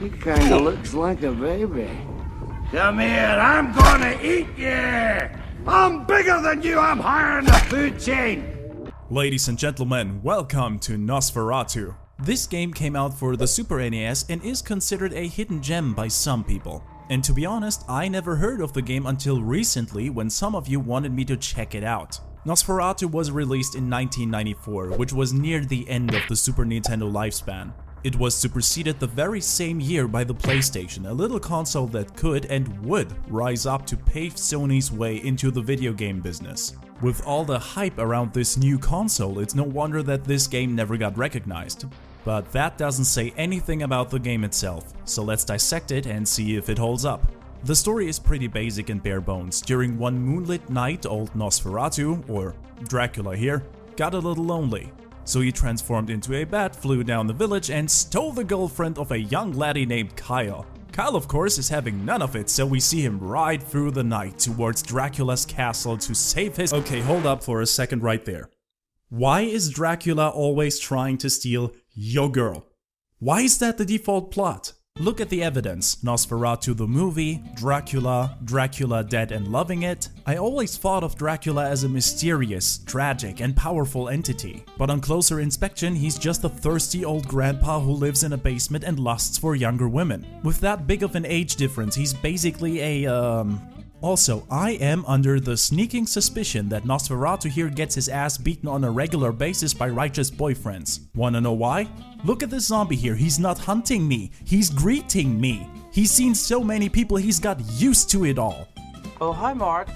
He kinda looks like a baby. Come here, I'm gonna eat you! I'm bigger than you, I'm higher in the food chain! Ladies and gentlemen, welcome to Nosferatu. This game came out for the Super NES and is considered a hidden gem by some people. And to be honest, I never heard of the game until recently when some of you wanted me to check it out. Nosferatu was released in 1994, which was near the end of the Super Nintendo lifespan. It was superseded the very same year by the PlayStation, a little console that could and would rise up to pave Sony's way into the video game business. With all the hype around this new console, it's no wonder that this game never got recognized. But that doesn't say anything about the game itself, so let's dissect it and see if it holds up. The story is pretty basic and bare bones. During one moonlit night, old Nosferatu, or Dracula here, got a little lonely. So he transformed into a bat, flew down the village and stole the girlfriend of a young laddie named Kyle. Kyle of course is having none of it, so we see him ride through the night towards Dracula's castle to save his— Okay, hold up for a second right there. Why is Dracula always trying to steal your girl? Why is that the default plot? Look at the evidence. Nosferatu the movie, Dracula, Dracula Dead and Loving It. I always thought of Dracula as a mysterious, tragic and powerful entity. But on closer inspection, he's just a thirsty old grandpa who lives in a basement and lusts for younger women. With that big of an age difference, he's basically a Also, I am under the sneaking suspicion that Nosferatu here gets his ass beaten on a regular basis by righteous boyfriends. Wanna know why? Look at this zombie here, he's not hunting me, he's greeting me. He's seen so many people, he's got used to it all. Oh, hi Mark.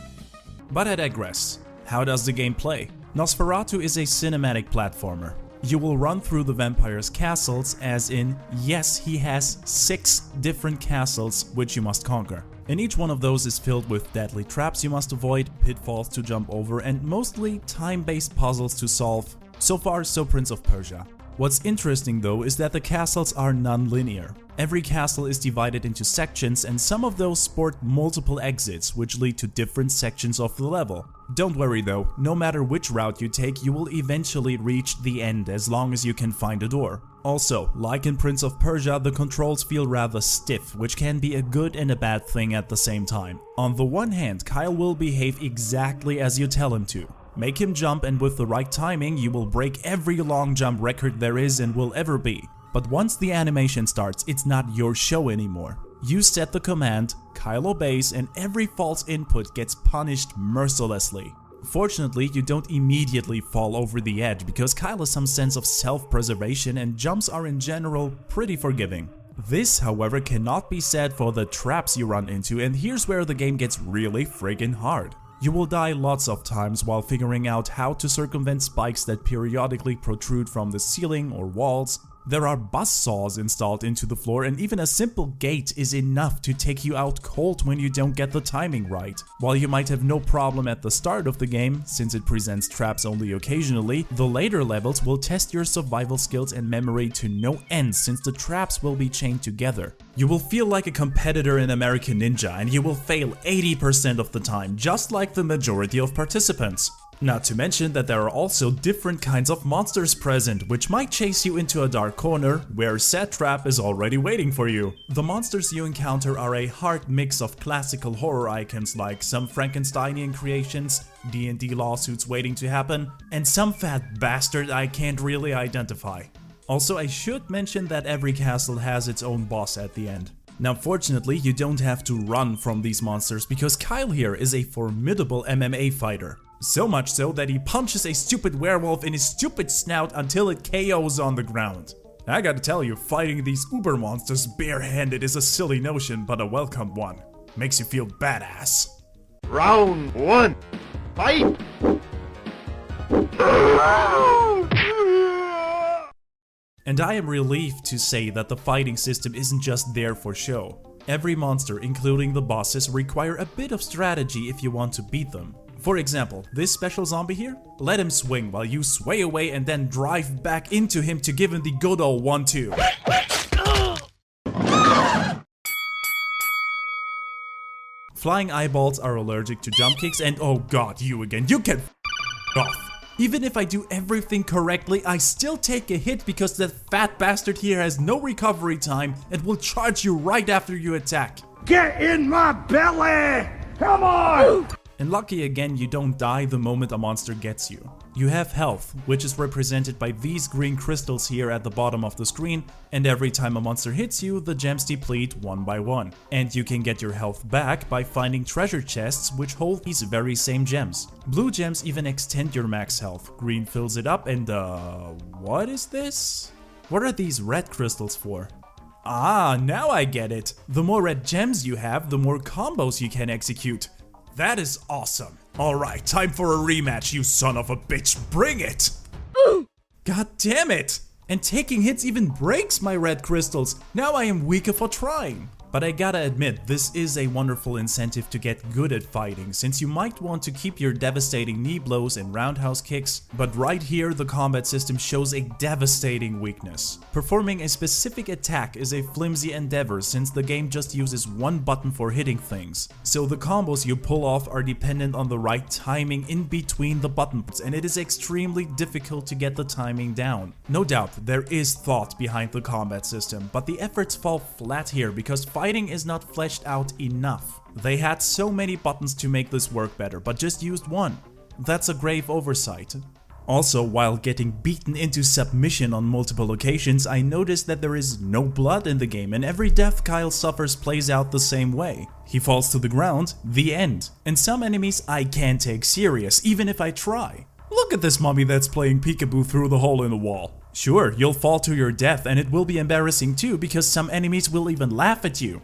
But I digress. How does the game play? Nosferatu is a cinematic platformer. You will run through the vampire's castles, as in, yes, he has 6 different castles which you must conquer. And each one of those is filled with deadly traps you must avoid, pitfalls to jump over, and mostly time-based puzzles to solve. So far, so Prince of Persia. What's interesting though is that the castles are non-linear. Every castle is divided into sections and some of those sport multiple exits which lead to different sections of the level. Don't worry though, no matter which route you take you will eventually reach the end as long as you can find a door. Also, like in Prince of Persia, the controls feel rather stiff, which can be a good and a bad thing at the same time. On the one hand, Kyle will behave exactly as you tell him to. Make him jump and with the right timing you will break every long jump record there is and will ever be. But once the animation starts, it's not your show anymore. You set the command, Kyle obeys, and every false input gets punished mercilessly. Fortunately, you don't immediately fall over the edge because Kyle has some sense of self-preservation and jumps are in general pretty forgiving. This, however, cannot be said for the traps you run into, and here's where the game gets really friggin' hard. You will die lots of times while figuring out how to circumvent spikes that periodically protrude from the ceiling or walls. There are buzzsaws installed into the floor and even a simple gate is enough to take you out cold when you don't get the timing right. While you might have no problem at the start of the game, since it presents traps only occasionally, the later levels will test your survival skills and memory to no end since the traps will be chained together. You will feel like a competitor in American Ninja and you will fail 80% of the time, just like the majority of participants. Not to mention that there are also different kinds of monsters present, which might chase you into a dark corner where said trap is already waiting for you. The monsters you encounter are a hard mix of classical horror icons like some Frankensteinian creations, D&D lawsuits waiting to happen, and some fat bastard I can't really identify. Also, I should mention that every castle has its own boss at the end. Now fortunately, you don't have to run from these monsters because Kyle here is a formidable MMA fighter. So much so that he punches a stupid werewolf in his stupid snout until it KOs on the ground. I gotta tell you, fighting these uber monsters barehanded is a silly notion, but a welcome one. Makes you feel badass. Round 1, fight! And I am relieved to say that the fighting system isn't just there for show. Every monster, including the bosses, require a bit of strategy if you want to beat them. For example, this special zombie here, let him swing while you sway away and then drive back into him to give him the good old 1-2. Flying eyeballs are allergic to jump kicks and oh god, you again, you can f*** off. Even if I do everything correctly, I still take a hit because that fat bastard here has no recovery time and will charge you right after you attack. Get in my belly! Come on! And lucky again, you don't die the moment a monster gets you. You have health, which is represented by these green crystals here at the bottom of the screen, and every time a monster hits you, the gems deplete one by one. And you can get your health back by finding treasure chests which hold these very same gems. Blue gems even extend your max health, green fills it up, and what is this? What are these red crystals for? Ah, now I get it! The more red gems you have, the more combos you can execute. That is awesome. Alright, time for a rematch, you son of a bitch. Bring it! God damn it! And taking hits even breaks my red crystals. Now I am weaker for trying. But I gotta admit, this is a wonderful incentive to get good at fighting, since you might want to keep your devastating knee blows and roundhouse kicks, but right here the combat system shows a devastating weakness. Performing a specific attack is a flimsy endeavor since the game just uses one button for hitting things, so the combos you pull off are dependent on the right timing in between the buttons, and it is extremely difficult to get the timing down. No doubt, there is thought behind the combat system, but the efforts fall flat here because fighting is not fleshed out enough. They had so many buttons to make this work better, but just used one. That's a grave oversight. Also, while getting beaten into submission on multiple occasions, I noticed that there is no blood in the game, and every death Kyle suffers plays out the same way. He falls to the ground, the end. And some enemies I can't take serious, even if I try. Look at this mummy that's playing peekaboo through the hole in the wall. Sure, you'll fall to your death, and it will be embarrassing too, because some enemies will even laugh at you.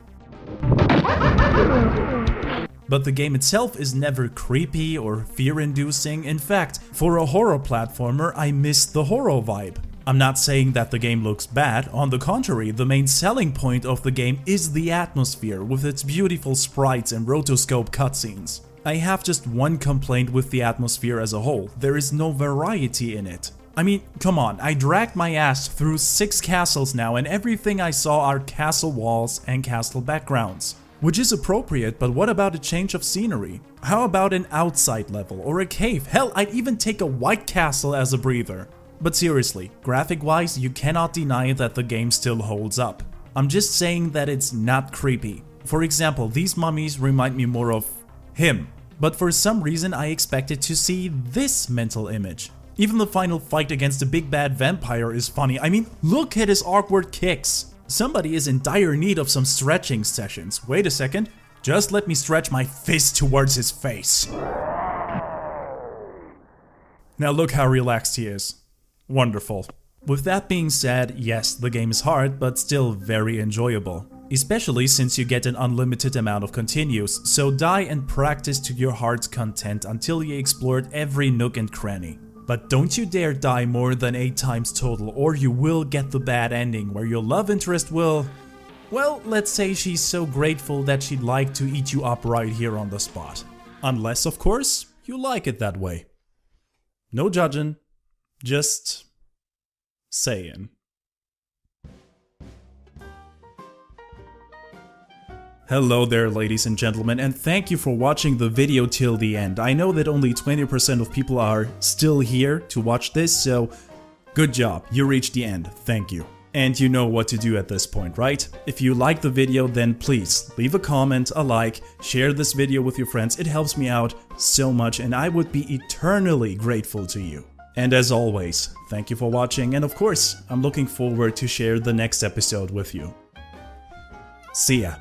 But the game itself is never creepy or fear-inducing. In fact, for a horror platformer, I miss the horror vibe. I'm not saying that the game looks bad, on the contrary, the main selling point of the game is the atmosphere, with its beautiful sprites and rotoscope cutscenes. I have just one complaint with the atmosphere as a whole: there is no variety in it. I mean, come on, I dragged my ass through 6 castles now, and everything I saw are castle walls and castle backgrounds. Which is appropriate, but what about a change of scenery? How about an outside level or a cave? Hell, I'd even take a white castle as a breather. But seriously, graphic-wise, you cannot deny that the game still holds up. I'm just saying that it's not creepy. For example, these mummies remind me more of him. But for some reason I expected to see this mental image. Even the final fight against the big bad vampire is funny. I mean, look at his awkward kicks. Somebody is in dire need of some stretching sessions. Wait a second. Just let me stretch my fist towards his face. Now look how relaxed he is. Wonderful. With that being said, yes, the game is hard, but still very enjoyable. Especially since you get an unlimited amount of continues, so die and practice to your heart's content until you explored every nook and cranny. But don't you dare die more than 8 times total, or you will get the bad ending where your love interest will... well, let's say she's so grateful that she'd like to eat you up right here on the spot. Unless, of course, you like it that way. No judging, just saying. Hello there, ladies and gentlemen, and thank you for watching the video till the end. I know that only 20% of people are still here to watch this, so good job, you reached the end, thank you. And you know what to do at this point, right? If you like the video, then please leave a comment, a like, share this video with your friends. It helps me out so much, and I would be eternally grateful to you. And as always, thank you for watching, and of course, I'm looking forward to share the next episode with you. See ya.